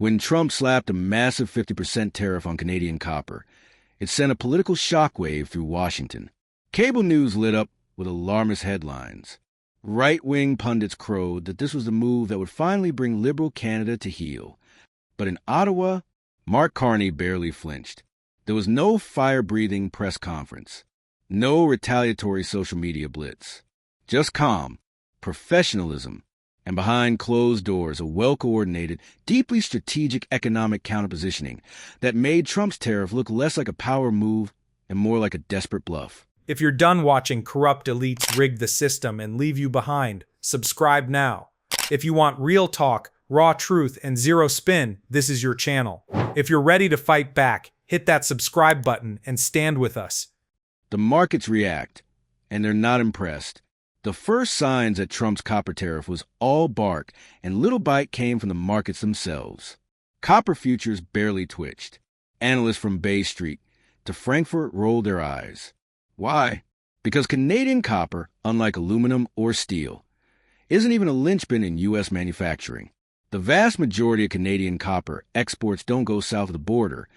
When Trump slapped a massive 50% tariff on Canadian copper, it sent a political shockwave through Washington. Cable news lit up with alarmist headlines. Right-wing pundits crowed that this was the move that would finally bring liberal Canada to heel. But in Ottawa, Mark Carney barely flinched. There was no fire-breathing press conference, no retaliatory social media blitz. Just calm, professionalism, and behind closed doors, a well-coordinated, deeply strategic economic counterpositioning that made Trump's tariff look less like a power move and more like a desperate bluff. If you're done watching corrupt elites rig the system and leave you behind, subscribe now. If you want real talk, raw truth, and zero spin, this is your channel. If you're ready to fight back, hit that subscribe button and stand with us. The markets react, and they're not impressed. The first signs that Trump's copper tariff was all bark, and little bite came from the markets themselves. Copper futures barely twitched. Analysts from Bay Street to Frankfurt rolled their eyes. Why? Because Canadian copper, unlike aluminum or steel, isn't even a linchpin in U.S. manufacturing. The vast majority of Canadian copper exports don't go south of the border.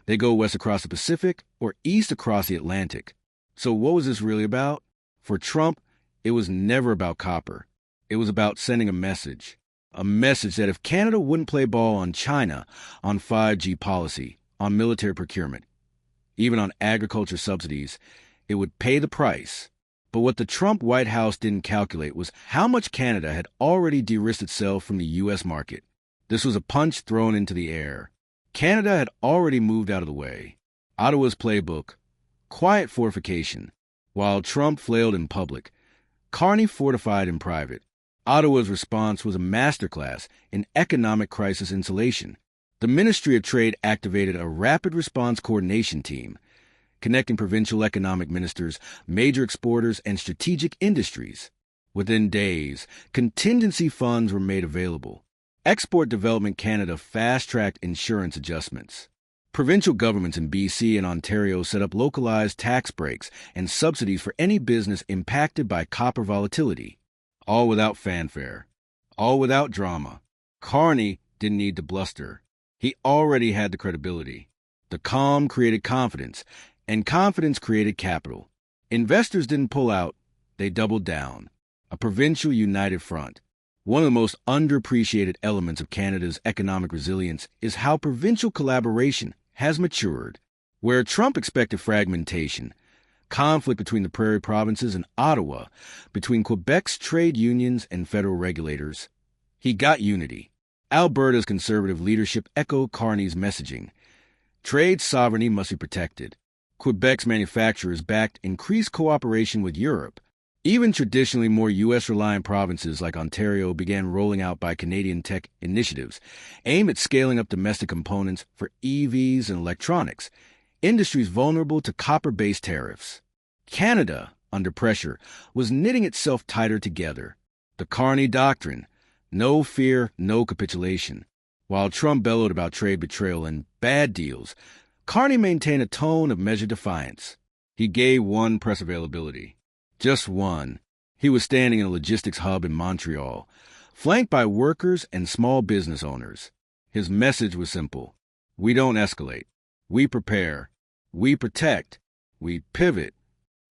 They go west across the Pacific or east across the Atlantic. So what was this really about? For Trump, it was never about copper. It was about sending a message that if Canada wouldn't play ball on China, on 5G policy, on military procurement, even on agriculture subsidies, it would pay the price. But what the Trump White House didn't calculate was how much Canada had already de-risked itself from the U.S. market. This was a punch thrown into the air. Canada had already moved out of the way. Ottawa's playbook, quiet fortification. While Trump flailed in public, Carney fortified in private. Ottawa's response was a masterclass in economic crisis insulation. The Ministry of Trade activated a rapid response coordination team, connecting provincial economic ministers, major exporters, and strategic industries. Within days, contingency funds were made available. Export Development Canada fast-tracked insurance adjustments. Provincial governments in BC and Ontario set up localized tax breaks and subsidies for any business impacted by copper volatility. All without fanfare. All without drama. Carney didn't need to bluster. He already had the credibility. The calm created confidence, and confidence created capital. Investors didn't pull out, they doubled down. A provincial united front. One of the most underappreciated elements of Canada's economic resilience is how provincial collaboration has matured. Where Trump expected fragmentation, conflict between the prairie provinces and Ottawa, between Quebec's trade unions and federal regulators, he got unity. Alberta's conservative leadership echoed Carney's messaging. Trade sovereignty must be protected. Quebec's manufacturers backed increased cooperation with Europe. Even traditionally more U.S.-reliant provinces like Ontario began rolling out Buy Canadian tech initiatives aimed at scaling up domestic components for EVs and electronics, industries vulnerable to copper-based tariffs. Canada, under pressure, was knitting itself tighter together. The Carney Doctrine, no fear, no capitulation. While Trump bellowed about trade betrayal and bad deals, Carney maintained a tone of measured defiance. He gave one press availability. Just one. He was standing in a logistics hub in Montreal, flanked by workers and small business owners. His message was simple. We don't escalate. We prepare. We protect. We pivot.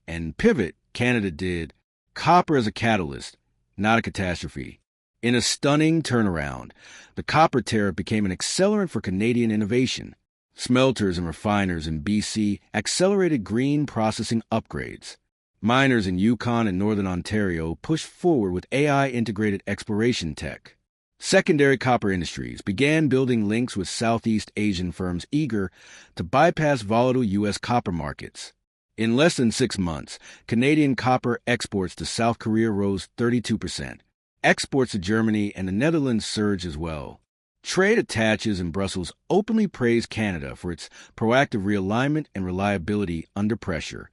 And pivot, Canada did. Copper as a catalyst, not a catastrophe. In a stunning turnaround, the copper tariff became an accelerant for Canadian innovation. Smelters and refiners in BC accelerated green processing upgrades. Miners in Yukon and Northern Ontario pushed forward with AI-integrated exploration tech. Secondary copper industries began building links with Southeast Asian firms eager to bypass volatile U.S. copper markets. In less than 6 months, Canadian copper exports to South Korea rose 32%. Exports to Germany and the Netherlands surged as well. Trade attaches in Brussels openly praised Canada for its proactive realignment and reliability under pressure.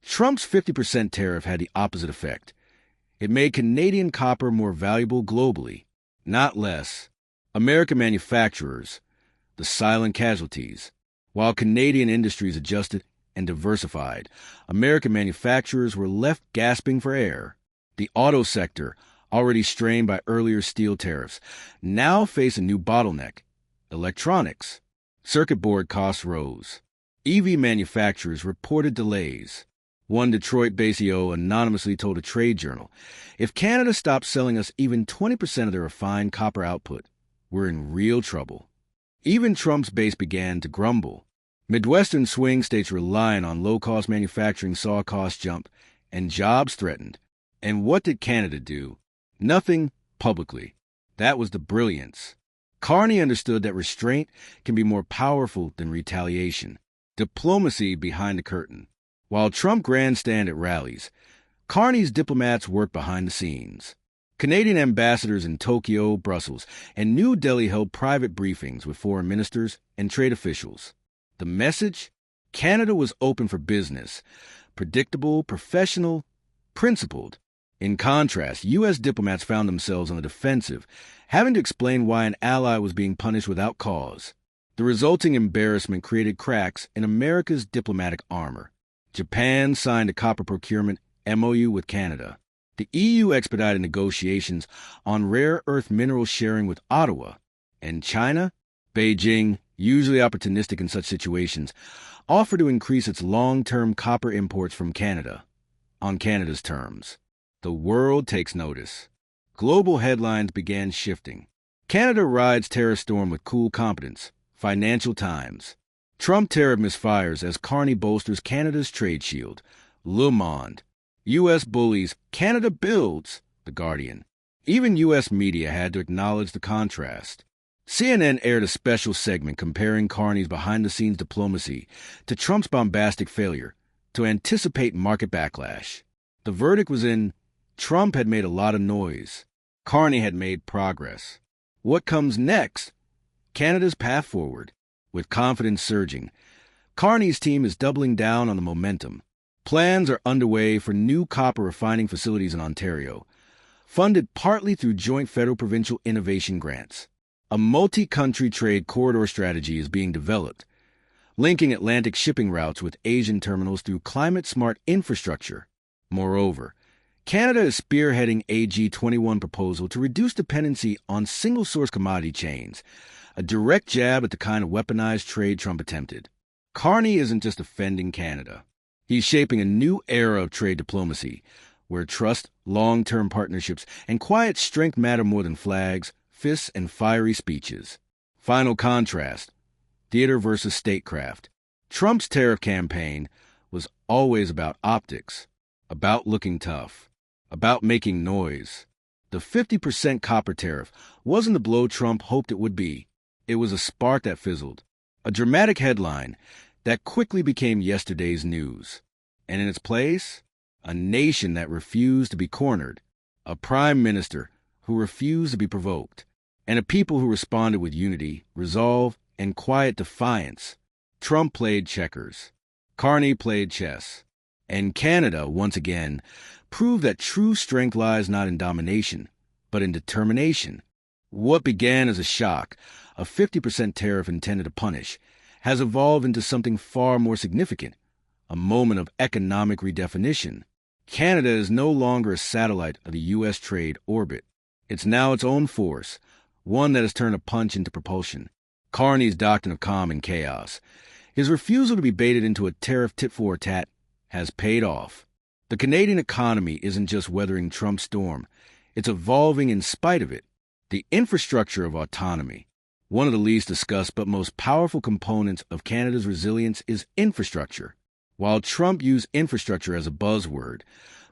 Trump's 50% tariff had the opposite effect. It made Canadian copper more valuable globally, not less. American manufacturers, the silent casualties. While Canadian industries adjusted and diversified, American manufacturers were left gasping for air. The auto sector, already strained by earlier steel tariffs, now faced a new bottleneck: Electronics. Circuit board costs rose. EV manufacturers reported delays. One Detroit-based CEO anonymously told a trade journal, "If Canada stops selling us even 20% of their refined copper output, we're in real trouble." Even Trump's base began to grumble. Midwestern swing states relying on low-cost manufacturing saw costs jump and jobs threatened. And what did Canada do? Nothing publicly. That was the brilliance. Carney understood that restraint can be more powerful than retaliation. Diplomacy behind the curtain. While Trump grandstand at rallies, Carney's diplomats worked behind the scenes. Canadian ambassadors in Tokyo, Brussels, and New Delhi held private briefings with foreign ministers and trade officials. The message? Canada was open for business. Predictable, professional, principled. In contrast, U.S. diplomats found themselves on the defensive, having to explain why an ally was being punished without cause. The resulting embarrassment created cracks in America's diplomatic armor. Japan signed a copper procurement MOU with Canada. The EU expedited negotiations on rare earth mineral sharing with Ottawa. And China, Beijing, usually opportunistic in such situations, offered to increase its long-term copper imports from Canada, on Canada's terms. The world takes notice. Global headlines began shifting. Canada rides tariff storm with cool competence. Financial Times. Trump tariff misfires as Carney bolsters Canada's trade shield. Le Monde. U.S. bullies, Canada builds. The Guardian. Even U.S. media had to acknowledge the contrast. CNN aired a special segment comparing Carney's behind-the-scenes diplomacy to Trump's bombastic failure to anticipate market backlash. The verdict was in: Trump had made a lot of noise. Carney had made progress. What comes next? Canada's path forward. With confidence surging, Carney's team is doubling down on the momentum. Plans are underway for new copper refining facilities in Ontario, funded partly through joint federal-provincial innovation grants. A multi-country trade corridor strategy is being developed, linking Atlantic shipping routes with Asian terminals through climate-smart infrastructure. Moreover, Canada is spearheading a G21 proposal to reduce dependency on single-source commodity chains, a direct jab at the kind of weaponized trade Trump attempted. Carney isn't just defending Canada. He's shaping a new era of trade diplomacy, where trust, long-term partnerships, and quiet strength matter more than flags, fists, and fiery speeches. Final contrast: theater versus statecraft. Trump's tariff campaign was always about optics, about looking tough, about making noise. The 50% copper tariff wasn't the blow Trump hoped it would be. It was a spark that fizzled, a dramatic headline that quickly became yesterday's news. And in its place, a nation that refused to be cornered, a prime minister who refused to be provoked, and a people who responded with unity, resolve, and quiet defiance. Trump played checkers. Carney played chess. And Canada, once again, proved that true strength lies not in domination, but in determination. What began as a shock, a 50% tariff intended to punish, has evolved into something far more significant, a moment of economic redefinition. Canada is no longer a satellite of the U.S. trade orbit. It's now its own force, one that has turned a punch into propulsion. Carney's doctrine of calm and chaos, his refusal to be baited into a tariff tit-for-tat, has paid off. The Canadian economy isn't just weathering Trump's storm, it's evolving in spite of it. The infrastructure of autonomy. One of the least discussed but most powerful components of Canada's resilience is infrastructure. While Trump used infrastructure as a buzzword,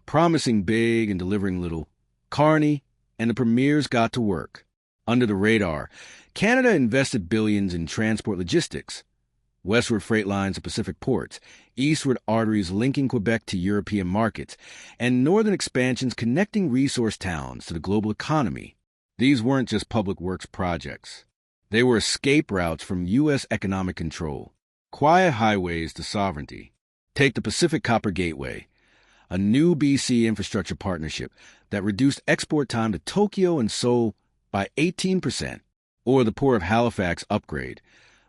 promising big and delivering little, Carney and the premiers got to work. Under the radar, Canada invested billions in transport logistics. Westward freight lines to Pacific ports, eastward arteries linking Quebec to European markets, and northern expansions connecting resource towns to the global economy. These weren't just public works projects. They were escape routes from U.S. economic control, quiet highways to sovereignty. Take the Pacific Copper Gateway, a new BC infrastructure partnership that reduced export time to Tokyo and Seoul by 18%, or the Port of Halifax upgrade,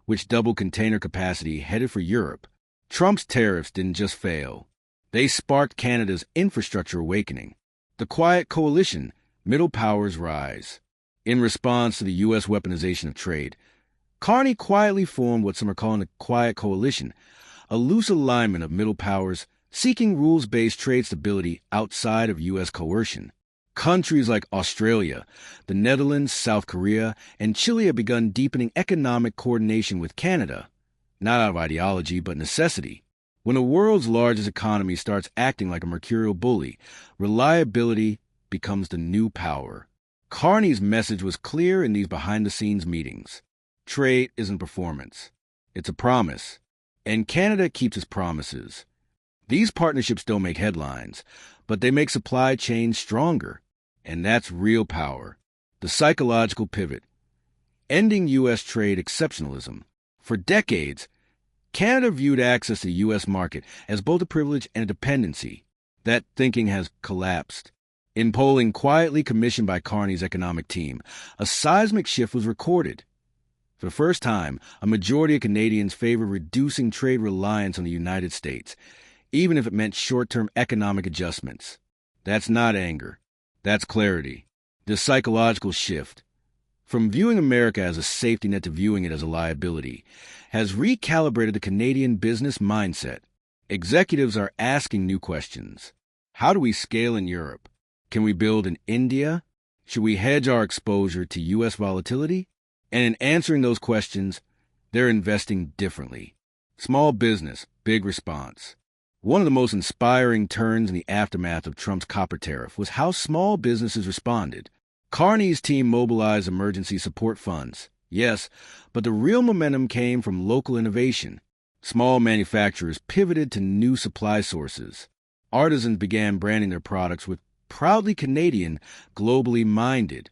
which doubled container capacity headed for Europe. Trump's tariffs didn't just fail. They sparked Canada's infrastructure awakening. The quiet coalition, Middle Powers Rise. In response to the U.S. weaponization of trade, Carney quietly formed what some are calling a quiet coalition, a loose alignment of middle powers seeking rules-based trade stability outside of U.S. coercion. Countries like Australia, the Netherlands, South Korea, and Chile have begun deepening economic coordination with Canada, not out of ideology but necessity. When the world's largest economy starts acting like a mercurial bully, reliability becomes the new power. Carney's message was clear in these behind-the-scenes meetings. Trade isn't performance. It's a promise. And Canada keeps its promises. These partnerships don't make headlines, but they make supply chains stronger. And that's real power. The psychological pivot. Ending U.S. trade exceptionalism. For decades, Canada viewed access to the U.S. market as both a privilege and a dependency. That thinking has collapsed. In polling quietly commissioned by Carney's economic team, a seismic shift was recorded. For the first time, a majority of Canadians favor reducing trade reliance on the United States, even if it meant short-term economic adjustments. That's not anger. That's clarity. This psychological shift, from viewing America as a safety net to viewing it as a liability, has recalibrated the Canadian business mindset. Executives are asking new questions. How do we scale in Europe? Can we build in India? Should we hedge our exposure to U.S. volatility? And in answering those questions, they're investing differently. Small business, big response. One of the most inspiring turns in the aftermath of Trump's copper tariff was how small businesses responded. Carney's team mobilized emergency support funds, yes, but the real momentum came from local innovation. Small manufacturers pivoted to new supply sources. Artisans began branding their products with proudly Canadian, globally minded.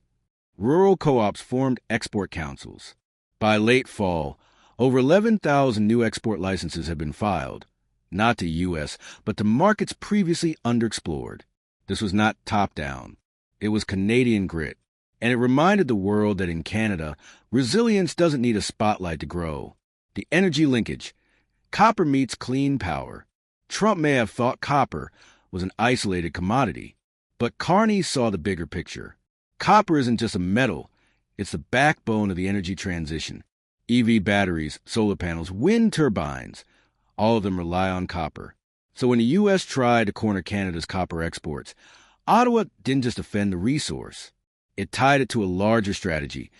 Rural co-ops formed export councils. By late fall, over 11,000 new export licenses had been filed, not to U.S., but to markets previously underexplored. This was not top-down. It was Canadian grit, and it reminded the world that in Canada, resilience doesn't need a spotlight to grow. The energy linkage. Copper meets clean power. Trump may have thought copper was an isolated commodity, but Carney saw the bigger picture. Copper isn't just a metal, it's the backbone of the energy transition. EV batteries, solar panels, wind turbines, all of them rely on copper. So when the U.S. tried to corner Canada's copper exports, Ottawa didn't just defend the resource. It tied it to a larger strategy,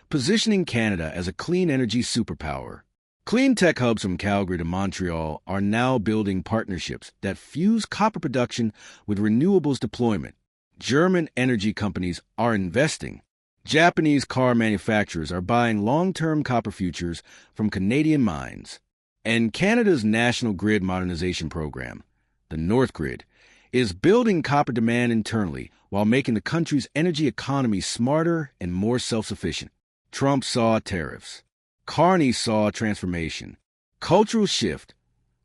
positioning Canada as a clean energy superpower. Clean tech hubs from Calgary to Montreal are now building partnerships that fuse copper production with renewables deployment. German energy companies are investing. Japanese car manufacturers are buying long-term copper futures from Canadian mines. And Canada's National Grid Modernization Program, the North Grid, is building copper demand internally while making the country's energy economy smarter and more self-sufficient. Trump saw tariffs. Carney saw transformation. Cultural shift.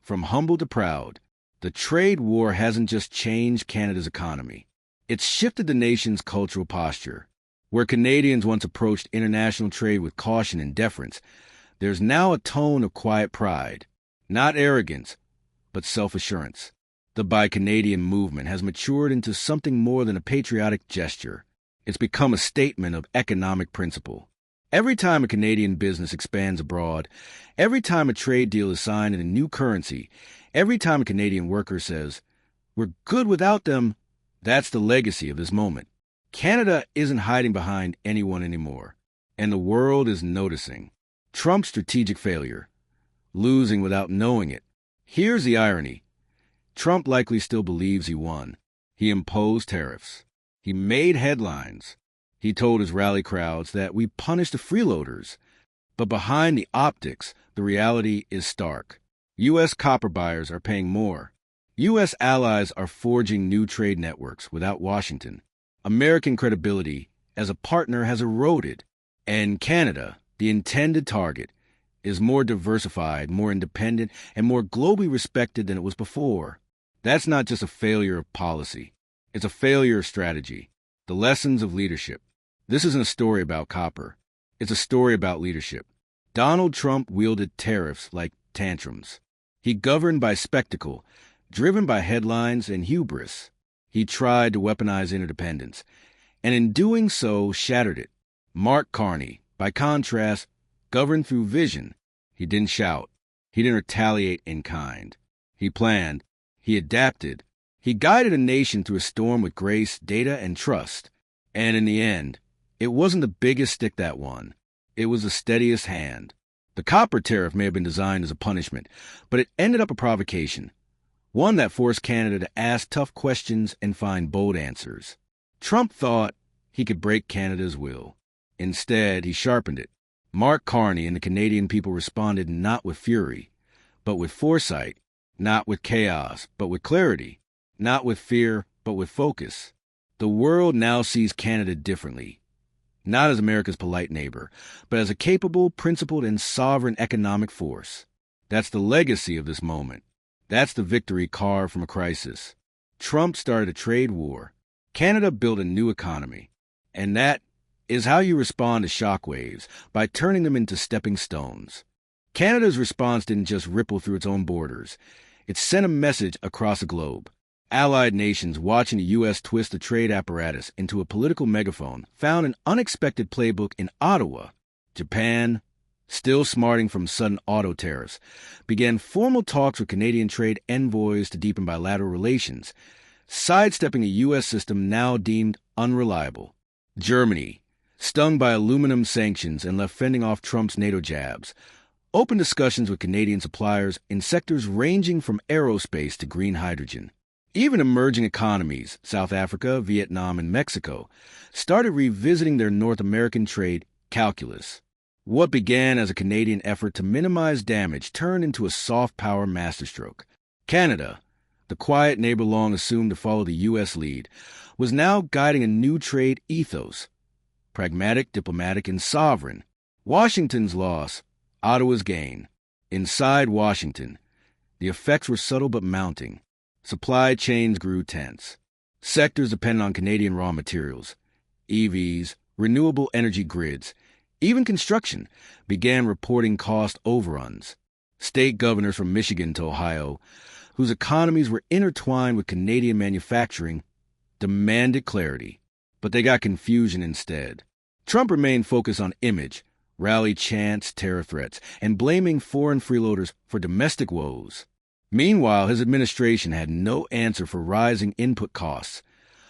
From humble to proud. The trade war hasn't just changed Canada's economy. It's shifted the nation's cultural posture. Where Canadians once approached international trade with caution and deference, there's now a tone of quiet pride. Not arrogance, but self-assurance. The Buy Canadian movement has matured into something more than a patriotic gesture. It's become a statement of economic principle. Every time a Canadian business expands abroad, every time a trade deal is signed in a new currency, every time a Canadian worker says, "We're good without them," that's the legacy of this moment. Canada isn't hiding behind anyone anymore, and the world is noticing. Trump's strategic failure, losing without knowing it. Here's the irony. Trump likely still believes he won. He imposed tariffs. He made headlines. He told his rally crowds that we punish the freeloaders. But behind the optics, the reality is stark. U.S. copper buyers are paying more. U.S. allies are forging new trade networks without Washington. American credibility as a partner has eroded. And Canada, the intended target, is more diversified, more independent, and more globally respected than it was before. That's not just a failure of policy. It's a failure of strategy. The lessons of leadership. This isn't a story about copper. It's a story about leadership. Donald Trump wielded tariffs like tantrums. He governed by spectacle, driven by headlines and hubris. He tried to weaponize interdependence, and in doing so, shattered it. Mark Carney, by contrast, governed through vision. He didn't shout. He didn't retaliate in kind. He planned. He adapted. He guided a nation through a storm with grace, data, and trust. And in the end, it wasn't the biggest stick that won. It was the steadiest hand. The copper tariff may have been designed as a punishment, but it ended up a provocation. One that forced Canada to ask tough questions and find bold answers. Trump thought he could break Canada's will. Instead, he sharpened it. Mark Carney and the Canadian people responded not with fury, but with foresight, not with chaos, but with clarity, not with fear, but with focus. The world now sees Canada differently, not as America's polite neighbor, but as a capable, principled, and sovereign economic force. That's the legacy of this moment. That's the victory carved from a crisis. Trump started a trade war. Canada built a new economy. And that is how you respond to shockwaves, by turning them into stepping stones. Canada's response didn't just ripple through its own borders. It sent a message across the globe. Allied nations watching the U.S. twist the trade apparatus into a political megaphone found an unexpected playbook in Ottawa. Japan, still smarting from sudden auto tariffs, began formal talks with Canadian trade envoys to deepen bilateral relations, sidestepping a U.S. system now deemed unreliable. Germany, stung by aluminum sanctions and left fending off Trump's NATO jabs, opened discussions with Canadian suppliers in sectors ranging from aerospace to green hydrogen. Even emerging economies, South Africa, Vietnam, and Mexico, started revisiting their North American trade calculus. What began as a Canadian effort to minimize damage turned into a soft power masterstroke. Canada, the quiet neighbor long assumed to follow the U.S. lead, was now guiding a new trade ethos. Pragmatic, diplomatic, and sovereign. Washington's loss, Ottawa's gain. Inside Washington, the effects were subtle but mounting. Supply chains grew tense. Sectors dependent on Canadian raw materials, EVs, renewable energy grids, even construction, began reporting cost overruns. State governors from Michigan to Ohio, whose economies were intertwined with Canadian manufacturing, demanded clarity, but they got confusion instead. Trump remained focused on image, rally chants, terror threats, and blaming foreign freeloaders for domestic woes. Meanwhile, his administration had no answer for rising input costs,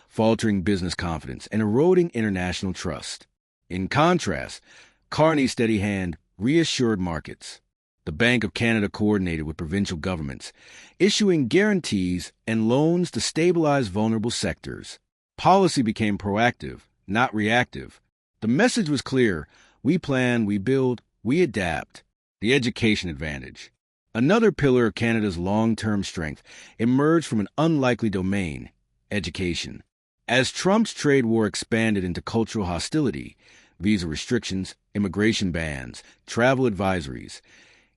faltering business confidence, and eroding international trust. In contrast, Carney's steady hand reassured markets. The Bank of Canada coordinated with provincial governments, issuing guarantees and loans to stabilize vulnerable sectors. Policy became proactive, not reactive. The message was clear: we plan, we build, we adapt. The education advantage, another pillar of Canada's long-term strength, emerged from an unlikely domain: education. As Trump's trade war expanded into cultural hostility, visa restrictions, immigration bans, travel advisories,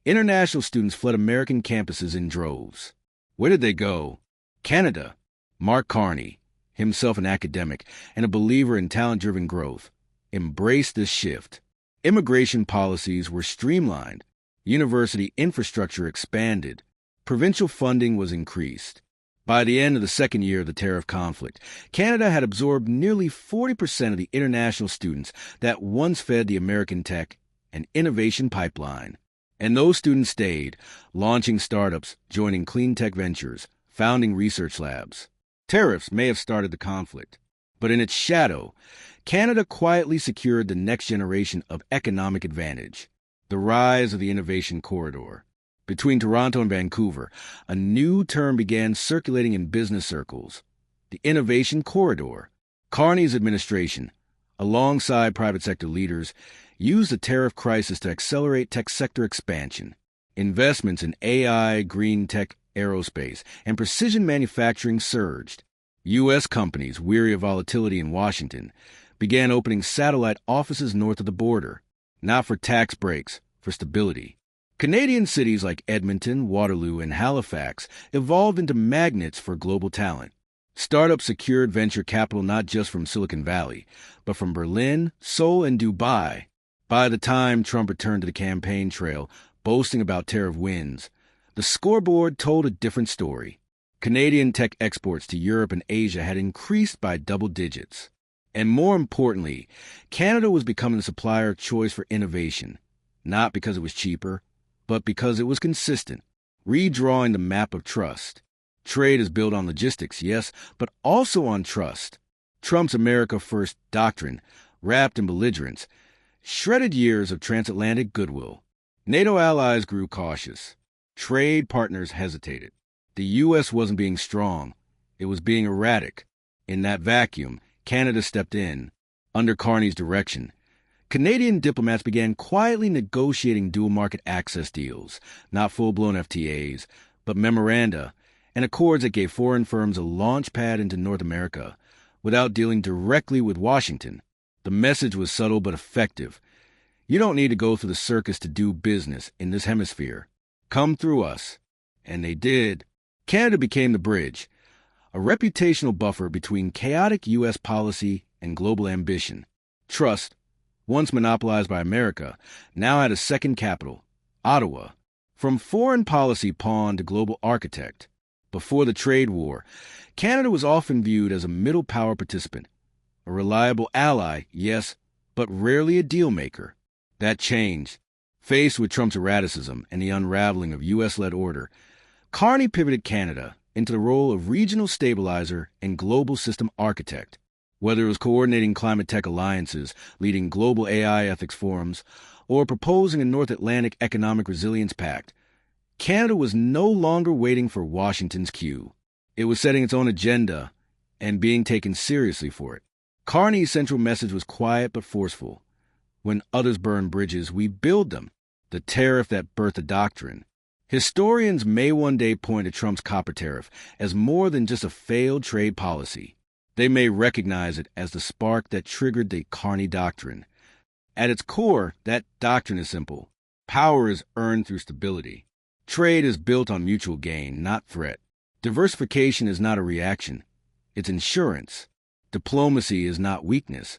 international students fled American campuses in droves. Where did they go? Canada. Mark Carney, himself an academic and a believer in talent-driven growth, embraced this shift. Immigration policies were streamlined. University infrastructure expanded. Provincial funding was increased. By the end of the second year of the tariff conflict, Canada had absorbed nearly 40% of the international students that once fed the American tech and innovation pipeline. And those students stayed, launching startups, joining clean tech ventures, founding research labs. Tariffs may have started the conflict, but in its shadow, Canada quietly secured the next generation of economic advantage: the rise of the innovation corridor. Between Toronto and Vancouver, a new term began circulating in business circles: the innovation corridor. Carney's administration, alongside private sector leaders, used the tariff crisis to accelerate tech sector expansion. Investments in AI, green tech, aerospace, and precision manufacturing surged. U.S. companies, weary of volatility in Washington, began opening satellite offices north of the border, not for tax breaks, for stability. Canadian cities like Edmonton, Waterloo, and Halifax evolved into magnets for global talent. Startups secured venture capital not just from Silicon Valley, but from Berlin, Seoul, and Dubai. By the time Trump returned to the campaign trail, boasting about tariff wins, the scoreboard told a different story. Canadian tech exports to Europe and Asia had increased by double digits. And more importantly, Canada was becoming the supplier of choice for innovation. not because it was cheaper, but because it was consistent, redrawing the map of trust. Trade is built on logistics, yes, but also on trust. Trump's America First doctrine, wrapped in belligerence, shredded years of transatlantic goodwill. NATO allies grew cautious. Trade partners hesitated. The U.S. wasn't being strong. It was being erratic. In that vacuum, Canada stepped in. Under Carney's direction, Canadian diplomats began quietly negotiating dual market access deals, not full-blown FTAs, but memoranda and accords that gave foreign firms a launch pad into North America without dealing directly with Washington. The message was subtle but effective. You don't need to go through the circus to do business in this hemisphere. Come through us. And they did. Canada became the bridge, a reputational buffer between chaotic U.S. policy and global ambition. Trust, once monopolized by America, now had a second capital, Ottawa. From foreign policy pawn to global architect. Before the trade war, Canada was often viewed as a middle power participant, a reliable ally, yes, but rarely a deal maker. That changed. Faced with Trump's erraticism and the unraveling of U.S.-led order, Carney pivoted Canada into the role of regional stabilizer and global system architect. Whether it was coordinating climate tech alliances, leading global AI ethics forums, or proposing a North Atlantic Economic Resilience Pact, Canada was no longer waiting for Washington's cue. It was setting its own agenda and being taken seriously for it. Carney's central message was quiet but forceful. When others burn bridges, we build them. The tariff that birthed the doctrine. Historians may one day point to Trump's copper tariff as more than just a failed trade policy. They may recognize it as the spark that triggered the Carney doctrine. At its core, that doctrine is simple. Power is earned through stability. Trade is built on mutual gain, not threat. Diversification is not a reaction. It's insurance. Diplomacy is not weakness.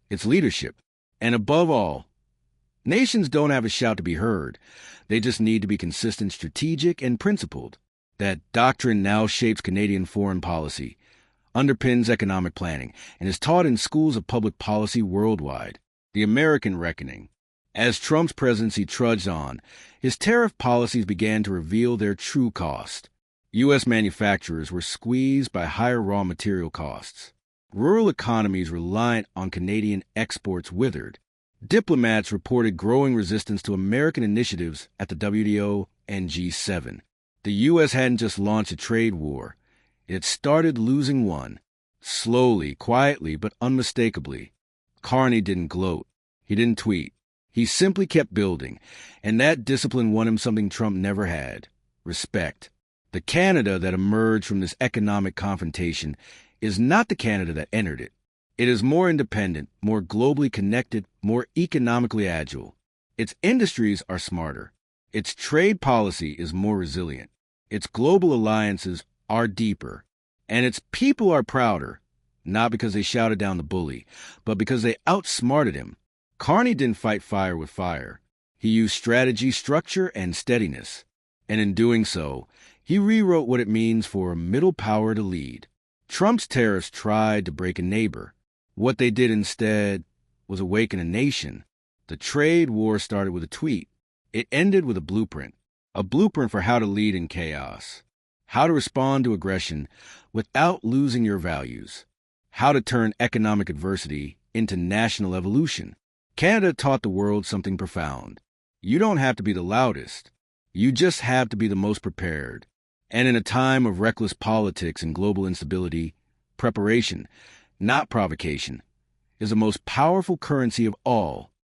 It's leadership. And above all, nations don't have a shout to be heard. They just need to be consistent, strategic, and principled. That doctrine now shapes Canadian foreign policy, underpins economic planning, and is taught in schools of public policy worldwide. The American reckoning. As Trump's presidency trudged on, his tariff policies began to reveal their true cost. U.S. manufacturers were squeezed by higher raw material costs. Rural economies reliant on Canadian exports withered. Diplomats reported growing resistance to American initiatives at the WTO and G7. The U.S. hadn't just launched a trade war. It had started losing one. Slowly, quietly, but unmistakably. Carney didn't gloat. He didn't tweet. He simply kept building, and that discipline won him something Trump never had: respect. The Canada that emerged from this economic confrontation is not the Canada that entered it. It is more independent, more globally connected, more economically agile. Its industries are smarter. Its trade policy is more resilient. Its global alliances are deeper. And its people are prouder, not because they shouted down the bully, but because they outsmarted him. Carney didn't fight fire with fire. He used strategy, structure, and steadiness. And in doing so, he rewrote what it means for a middle power to lead. Trump's tariffs tried to break a neighbor. What they did instead was awaken a nation. The trade war started with a tweet. It ended with a blueprint for how to lead in chaos, how to respond to aggression without losing your values, how to turn economic adversity into national evolution. Canada taught the world something profound. You don't have to be the loudest. You just have to be the most prepared. And in a time of reckless politics and global instability, preparation, not provocation, is the most powerful currency of all.